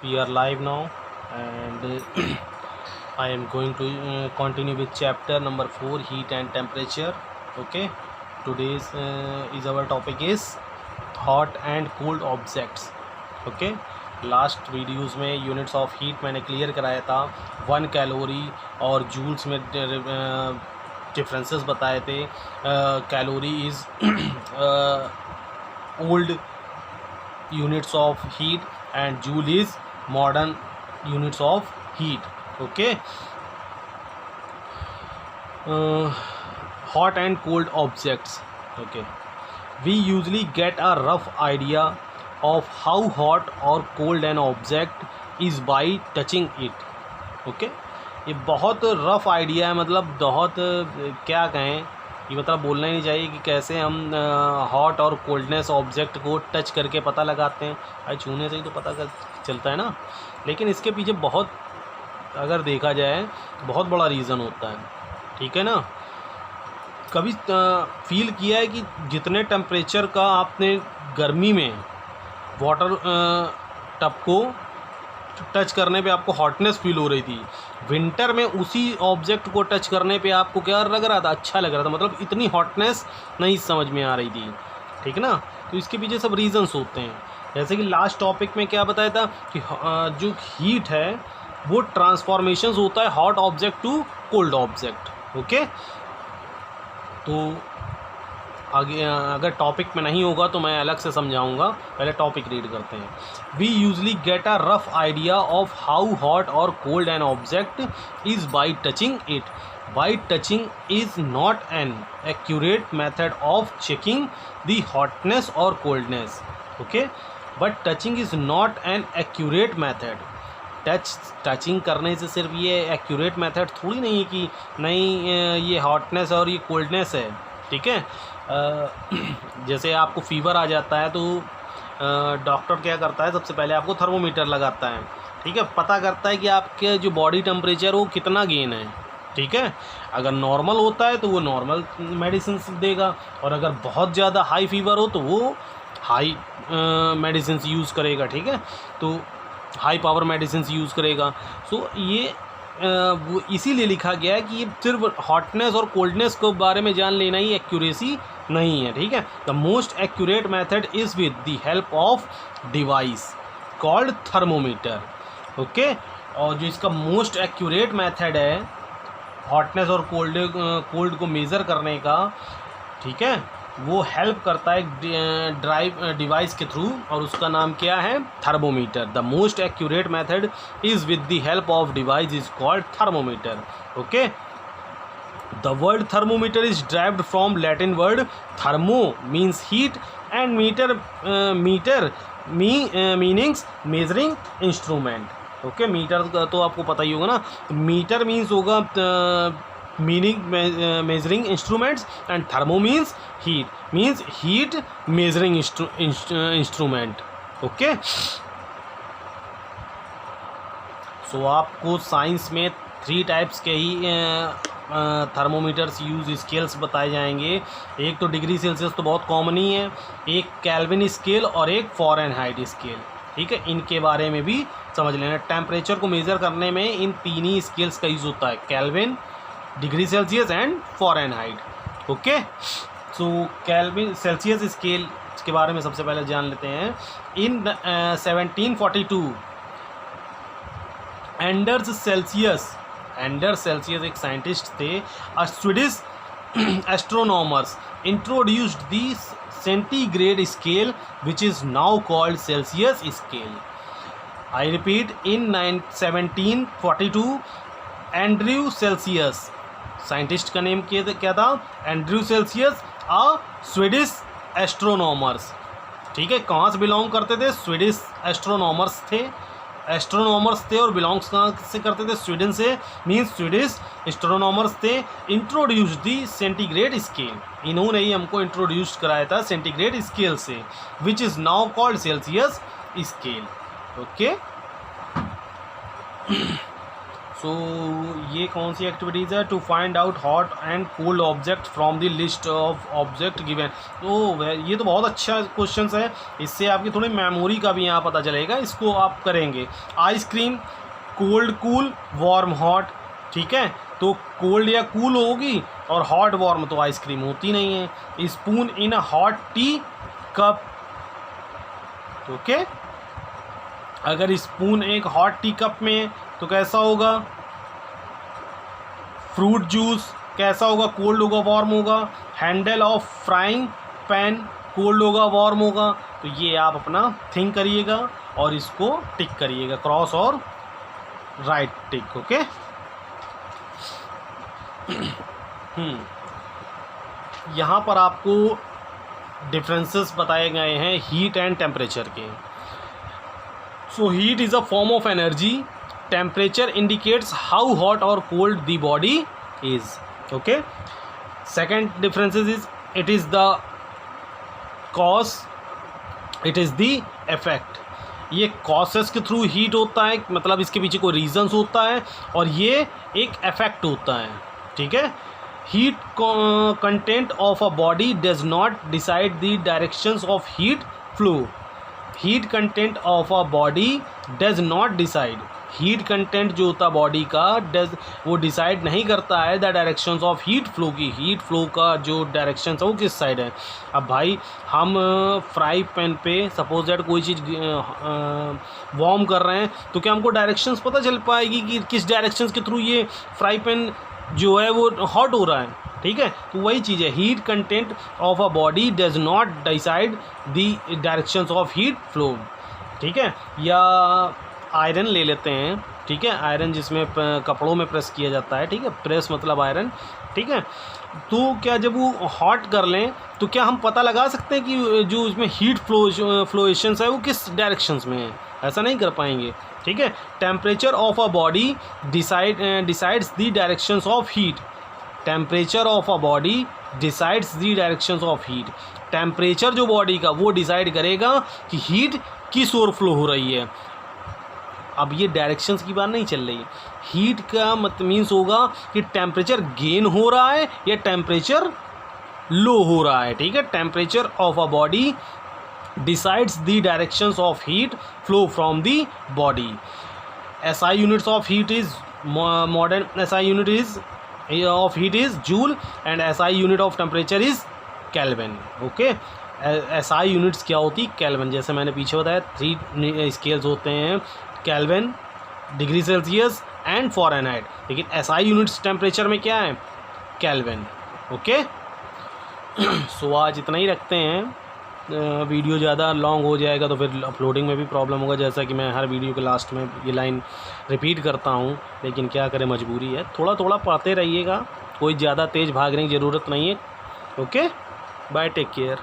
we are live now, and I am going to continue with chapter number 4, heat and temperature. Okay, today's is our topic is hot and cold objects. Okay, last videos में units of heat मैंने clear कराया था, 1 calorie और joules में differences बताए थे. Calorie is old units of heat and joule is modern units of heat. Okay, hot and cold objects. Okay, we usually get a rough idea of how hot or cold an object is by touching it. Okay, ये बहुत rough idea है, मतलब बहुत क्या कहें, ये मतलब बोलना ही नहीं चाहिए कि कैसे हम हॉट और कोल्डनेस ऑब्जेक्ट को टच करके पता लगाते हैं. भाई छूने से ही तो पता चलता है ना. लेकिन इसके पीछे बहुत, अगर देखा जाए, बहुत बड़ा रीज़न होता है. ठीक है ना. कभी फील किया है कि जितने टेम्परेचर का आपने गर्मी में वाटर टब को टच करने पे आपको हॉटनेस फील हो रही थी, विंटर में उसी ऑब्जेक्ट को टच करने पे आपको क्या लग रहा था, अच्छा लग रहा था. मतलब इतनी हॉटनेस नहीं समझ में आ रही थी. ठीक ना. तो इसके पीछे सब रीजंस होते हैं. जैसे कि लास्ट टॉपिक में क्या बताया था कि जो हीट है वो ट्रांसफॉर्मेशंस होता है hot object to cold object. Okay, तो आगे अगर टॉपिक में नहीं होगा तो मैं अलग से समझाऊंगा. पहले टॉपिक रीड करते हैं. We usually get a rough idea of how hot और cold an object is by touching it. By touching is not an accurate method of checking the hotness और coldness. Okay, but touching is not an accurate method. Touching करने से सिर्फ ये accurate method थोड़ी नहीं है कि नहीं ये हॉटनेस और ये कोल्डनेस है. ठीक है. जैसे आपको फीवर आ जाता है तो डॉक्टर क्या करता है, सबसे पहले आपको थर्मोमीटर लगाता है. ठीक है, पता करता है कि आपके जो बॉडी टेम्परेचर वो कितना गेन है. ठीक है, अगर नॉर्मल होता है तो वो नॉर्मल मेडिसिन देगा, और अगर बहुत ज़्यादा हाई फीवर हो तो वो हाई मेडिसिन यूज़ करेगा. ठीक है, तो हाई पावर मेडिसिन यूज़ करेगा. सो ये वो इसीलिए लिखा गया है कि ये सिर्फ हॉटनेस और कोल्डनेस के बारे में जान लेना ही एक्यूरेसी नहीं है. ठीक है, the most accurate method is with the help of device called thermometer. Okay, और जो इसका मोस्ट एक्यूरेट मेथड है हॉटनेस और कोल्ड को मेज़र करने का, ठीक है, वो हेल्प करता है डिवाइस के थ्रू, और उसका नाम क्या है, thermometer. The most accurate method is with the help of device is called thermometer. Okay, the word thermometer is derived from Latin word thermo means heat and meter meanings measuring instrument. Okay, meter तो आपको पता ही होगा ना. Meter means होगा meaning measuring instruments, and thermo means heat measuring instrument. Okay, so आपको science में 3 types के ही थर्मोमीटर्स यूज स्केल्स बताए जाएंगे. एक तो डिग्री सेल्सियस तो बहुत कॉमन ही है, एक केल्विन स्केल और एक फ़ारेनहाइट स्केल. ठीक है, इनके बारे में भी समझ लेना. टेम्परेचर को मेज़र करने में इन 3 ही स्केल्स का यूज़ होता है, kelvin, degree Celsius and Fahrenheit. Okay, so kelvin Celsius scale के बारे में सबसे पहले जान लेते हैं. इन 1742 एंडर्स सेल्सियस एक साइंटिस्ट थे, Swedish astronomers introduced the centigrade scale which is now called Celsius scale. I repeat, in 1742 Andrew Celsius, scientist का नेम क्या था, एंड्रयू सेल्सियस, स्वीडिश एस्ट्रोनॉमर्स. ठीक है, कहाँ से बिलोंग करते थे, स्वीडिश एस्ट्रोनॉमर्स थे और बिलोंग्स कहाँ से करते थे, स्वीडन से, मीन्स स्वीडिश एस्ट्रोनॉमर्स थे. इंट्रोड्यूस दी सेंटीग्रेड स्केल, इन्होंने ही हमको इंट्रोड्यूस कराया था सेंटीग्रेड स्केल से, which is now called Celsius scale. Okay, so ये कौन सी एक्टिविटीज़ है? To find out hot and cold object from the list of object given. तो ये तो बहुत अच्छा क्वेश्चन है, इससे आपकी थोड़ी मेमोरी का भी यहाँ पता चलेगा। इसको आप करेंगे। Ice cream cold cool warm hot, ठीक है, तो कोल्ड या कूल होगी और हॉट वार्म तो आइसक्रीम होती नहीं है। Spoon in a hot tea cup, okay, अगर स्पून एक हॉट टी कप में तो कैसा होगा? फ्रूट जूस कैसा होगा? कोल्ड होगा वार्म होगा। Handle of frying pan cold होगा वार्म होगा। तो ये आप अपना थिंक करिएगा और इसको टिक करिएगा, क्रॉस और राइट टिक, ओके। यहाँ पर आपको डिफरेंसेस बताए गए हैं हीट एंड टेम्परेचर के। So heat is a form of energy, temperature indicates how hot और cold the body is, okay. Second differences is it is the cause, it is the effect. ये causes के through heat होता है, मतलब इसके पीछे कोई रीजंस होता है, और ये एक इफेक्ट होता है, ठीक है। Heat content of a body does not decide the directions of heat flow. Heat content of a body does not decide, heat content जो होता है बॉडी का डज, वो डिसाइड नहीं करता है the directions of heat flow की, heat flow का जो डायरेक्शन है वो किस साइड है। अब भाई हम फ्राई पैन पे सपोज दैट कोई चीज़ वार्म कर रहे हैं, तो क्या हमको डायरेक्शंस पता चल पाएगी कि किस डायरेक्शंस के थ्रू ये फ्राई पैन जो है वो हॉट हो रहा है, ठीक है। तो वही चीज़ है, heat content of a body does not decide the directions of heat flow, ठीक है। या आयरन ले लेते हैं, ठीक है, आयरन जिसमें कपड़ों में प्रेस किया जाता है, ठीक है, प्रेस मतलब आयरन, ठीक है। तो क्या जब वो हॉट कर लें तो क्या हम पता लगा सकते हैं कि जो इसमें हीट फ्लोएशंस है वो किस डायरेक्शंस में है? ऐसा नहीं कर पाएंगे, ठीक है। Temperature of a body decides the directions of heat, temperature of a body decides the directions of heat. Temperature जो बॉडी का वो डिसाइड करेगा कि हीट किस ओर फ्लो हो रही है। अब ये डायरेक्शंस की बात नहीं चल रही, हीट का मतलब मीन्स होगा कि टेम्परेचर गेन हो रहा है या टेम्परेचर लो हो रहा है, ठीक है। Temperature of a body decides the directions of heat flow from the body. SI units of heat is modern, SI unit is of heat is joule and SI unit of temperature is kelvin, okay. SI units क्या होती? Kelvin, जैसे मैंने पीछे बताया 3 scales होते हैं, kelvin, degree Celsius and Fahrenheit, लेकिन SI units temperature में क्या है? Kelvin, okay. सो आज इतना ही रखते हैं, वीडियो ज़्यादा लॉन्ग हो जाएगा तो फिर अपलोडिंग में भी प्रॉब्लम होगा, जैसा कि मैं हर वीडियो के लास्ट में ये लाइन रिपीट करता हूँ, लेकिन क्या करें, मजबूरी है। थोड़ा थोड़ा पढ़ते रहिएगा, कोई ज़्यादा तेज़ भागने की ज़रूरत नहीं है, ओके। Bye, take care.